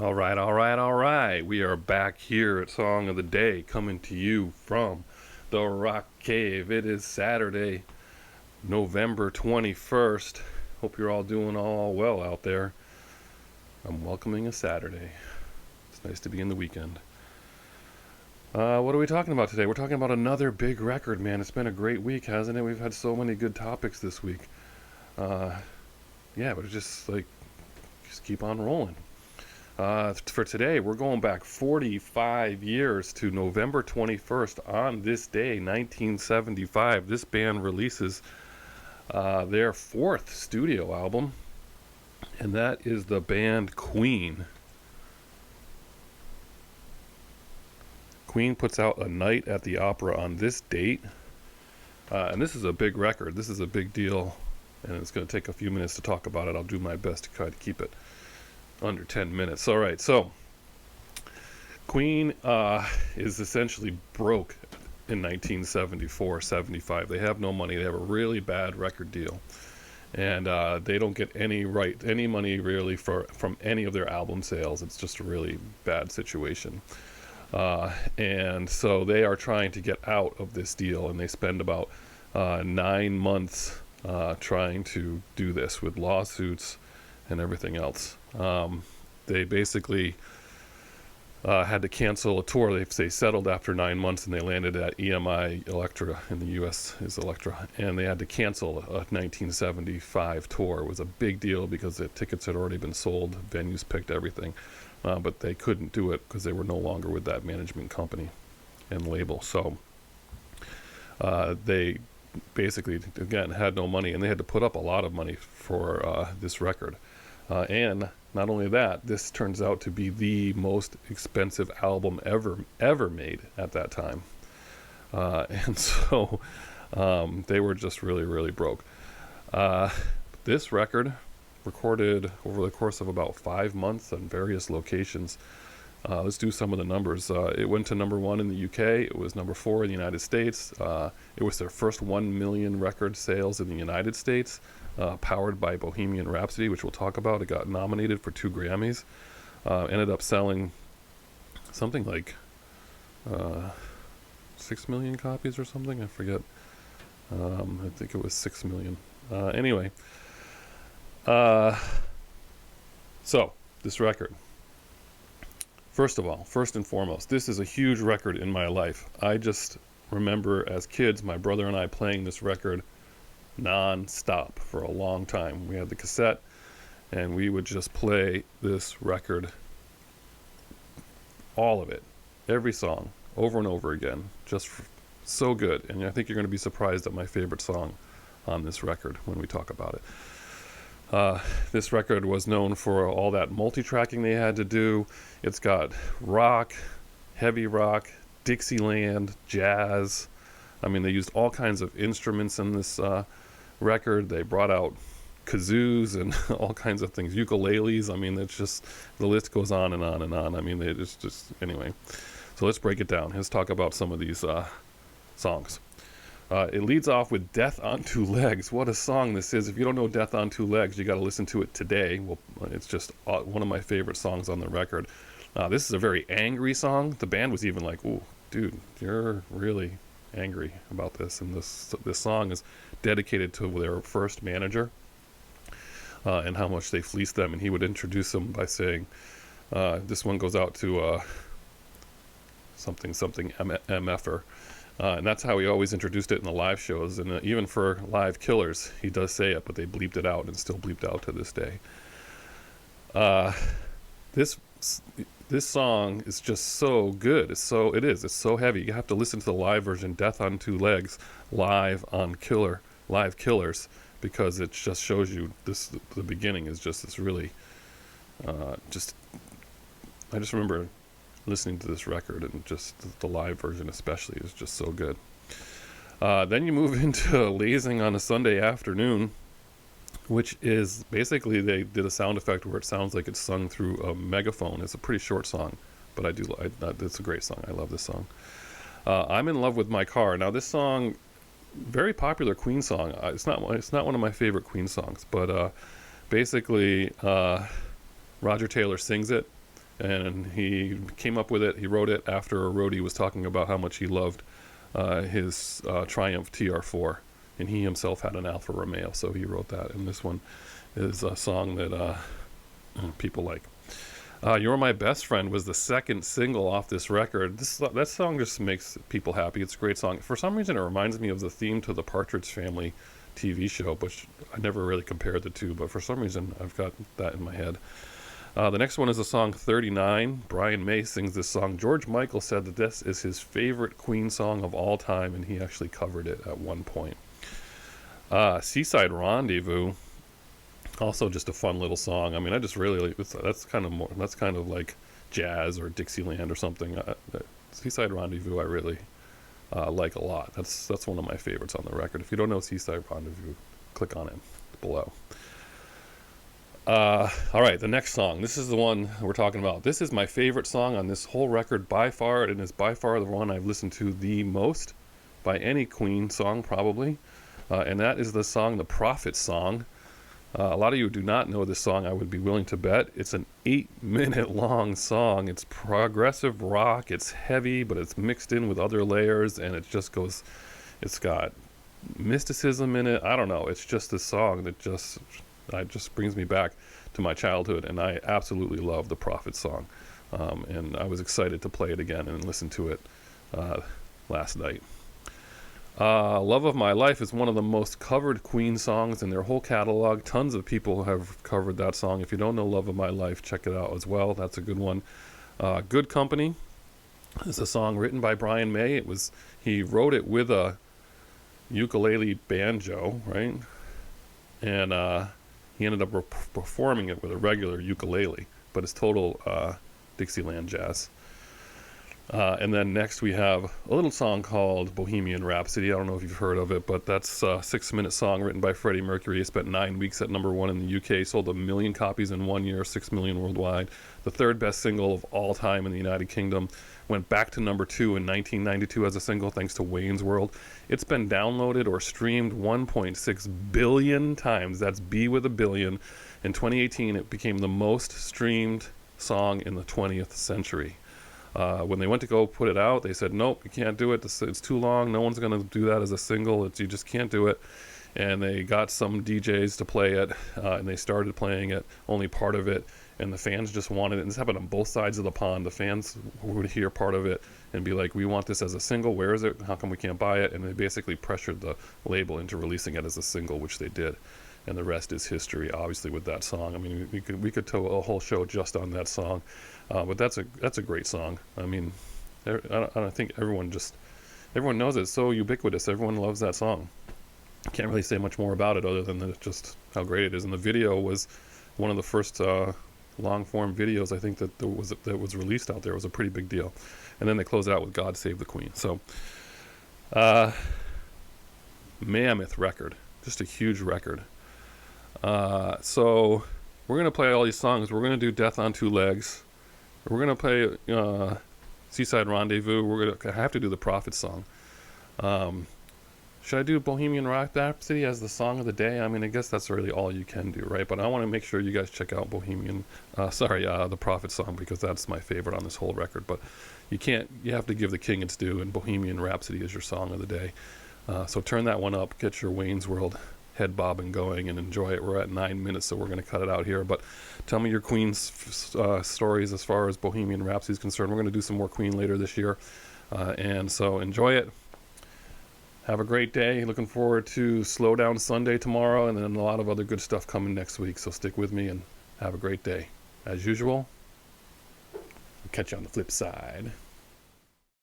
All right. We are back here at Song of the Day, coming to you from the Rock Cave. It is Saturday, November 21st. Hope you're all doing all well out there. I'm welcoming a Saturday. It's nice to be in the weekend. What are we talking about today? We're talking about another big record, man. It's been a great week, hasn't it? We've had so many good topics this week. But it's just keep on rolling. For today, we're going back 45 years to November 21st. On this day, 1975, this band releases their fourth studio album, and that is the band Queen. Queen puts out A Night at the Opera on this date, and this is a big record. This is a big deal, and it's going to take a few minutes to talk about it. I'll do my best to try to keep it under 10 minutes. All right, so Queen is essentially broke in 1974-75. They have no money. They have a really bad record deal, and they don't get any money really from any of their album sales. It's just a really bad situation, and so they are trying to get out of this deal, and they spend about 9 months trying to do this with lawsuits and everything else. They basically had to cancel a tour. They settled after 9 months, and they landed at EMI Electra in the U.S. is Electra, and they had to cancel a 1975 tour. It was a big deal because the tickets had already been sold. Venues picked everything, but they couldn't do it because they were no longer with that management company and label. So they basically, again, had no money, and they had to put up a lot of money for this record. And not only that, this turns out to be the most expensive album ever made at that time. And so they were just really, really broke. This record, recorded over the course of about 5 months on various locations. Let's do some of the numbers. It went to number 1 in the UK. It was number 4 in the United States. It was their first 1 million record sales in the United States. Powered by Bohemian Rhapsody, which we'll talk about. It got nominated for 2 Grammys. Ended up selling something like 6 million copies or something. I forget. I think it was 6 million. Anyway. So, this record. First and foremost, this is a huge record in my life. I just remember as kids, my brother and I playing this record non-stop for a long time. We had the cassette, and we would just play this record, all of it, every song, over and over again. Just so good. And I think you're going to be surprised at my favorite song on this record when we talk about it. This record was known for all that multi-tracking they had to do. It's got rock, heavy rock, Dixieland, jazz. I mean, they used all kinds of instruments in this record. They brought out kazoos and all kinds of things, ukuleles. I mean, it's just, the list goes on and on and on. I mean, they just anyway. So let's break it down. Let's talk about some of these songs. It leads off with Death on Two Legs. What a song this is. If you don't know Death on Two Legs, you got to listen to it today. Well, it's just one of my favorite songs on the record. This is a very angry song. The band was even like, "Ooh, dude, you're really angry about this." And this song is dedicated to their first manager and how much they fleeced them. And he would introduce them by saying, this one goes out to something MFer. And that's how he always introduced it in the live shows. And even for live Killers, he does say it, but they bleeped it out, and still bleeped out to this day. This song is just so good. It's so heavy. You have to listen to the live version, Death on Two Legs, live on Live Killers, because it just shows you this. The beginning is just this really, I just remember listening to this record, and just the live version especially is just so good. Then you move into Lazing on a Sunday Afternoon, which is basically, they did a sound effect where it sounds like it's sung through a megaphone. It's a pretty short song, but it's a great song. I love this song. I'm in Love with My Car. Now this song, very popular Queen song. It's not one of my favorite Queen songs, but basically Roger Taylor sings it, and he came up with it. He wrote it after a roadie was talking about how much he loved his Triumph TR4, and he himself had an Alfa Romeo, so he wrote that. And this one is a song that people like. You're My Best Friend was the second single off this record. That song just makes people happy. It's a great song. For some reason, it reminds me of the theme to the Partridge Family TV show, which I never really compared the two, but for some reason, I've got that in my head. The next one is the song 39. Brian May sings this song. George Michael said that this is his favorite Queen song of all time, and he actually covered it at one point. Seaside Rendezvous, also just a fun little song. I mean, I just really that's kind of like jazz or Dixieland or something. Seaside Rendezvous I really like a lot. That's one of my favorites on the record. If you don't know Seaside Rendezvous, click on it below. All right, the next song. This is the one we're talking about. This is my favorite song on this whole record by far, and is by far the one I've listened to the most by any Queen song probably, and that is the song, The Prophet Song. A lot of you do not know this song, I would be willing to bet. It's an 8-minute long song. It's progressive rock. It's heavy, but it's mixed in with other layers, and it just goes, it's got mysticism in it. I don't know. It's just this song that just brings me back to my childhood, and I absolutely love The Prophet Song. And I was excited to play it again and listen to it last night. Love of My Life is one of the most covered Queen songs in their whole catalog. Tons of people have covered that song. If you don't know Love of My Life, check it out as well. That's a good one. Good Company is a song written by Brian May. He wrote it with a ukulele banjo, right? And he ended up performing it with a regular ukulele, but it's total Dixieland jazz. And then next we have a little song called Bohemian Rhapsody. I don't know if you've heard of it, but that's a 6-minute song written by Freddie Mercury. It spent 9 weeks at #1 in the UK, sold 1 million copies in 1 year, 6 million worldwide. The third best single of all time in the United Kingdom. Went back to #2 in 1992 as a single thanks to Wayne's World. It's been downloaded or streamed 1.6 billion times. That's B with a billion. In 2018, it became the most streamed song in the 20th century. When they went to go put it out, they said, nope, you can't do it. It's too long. No one's going to do that as a single. You just can't do it. And they got some DJs to play it, and they started playing it, only part of it, and the fans just wanted it. And this happened on both sides of the pond. The fans would hear part of it and be like, we want this as a single. Where is it? How come we can't buy it? And they basically pressured the label into releasing it as a single, which they did. And the rest is history, obviously, with that song. I mean, we could tow a whole show just on that song. But that's a great song. I mean, I think everyone knows it. It's so ubiquitous. Everyone loves that song. Can't really say much more about it other than just how great it is. And the video was one of the first long-form videos I think that was released out there. It was a pretty big deal. And then they close it out with God Save the Queen. So, mammoth record. Just a huge record. So we're going to play all these songs. We're going to do Death on Two Legs. We're going to play Seaside Rendezvous. I have to do the Prophet Song. Should I do Bohemian Rhapsody as the song of the day? I mean, I guess that's really all you can do, right? But I want to make sure you guys check out the Prophet Song, because that's my favorite on this whole record. But you have to give the king its due, and Bohemian Rhapsody is your song of the day. So turn that one up, get your Wayne's World head bobbing going, and enjoy it. We're at 9 minutes, so we're going to cut it out here. But tell me your Queen stories as far as Bohemian Rhapsody is concerned. We're going to do some more Queen later this year. And so enjoy it. Have a great day. Looking forward to Slow Down Sunday tomorrow, and then a lot of other good stuff coming next week. So stick with me and have a great day. As usual, I'll catch you on the flip side.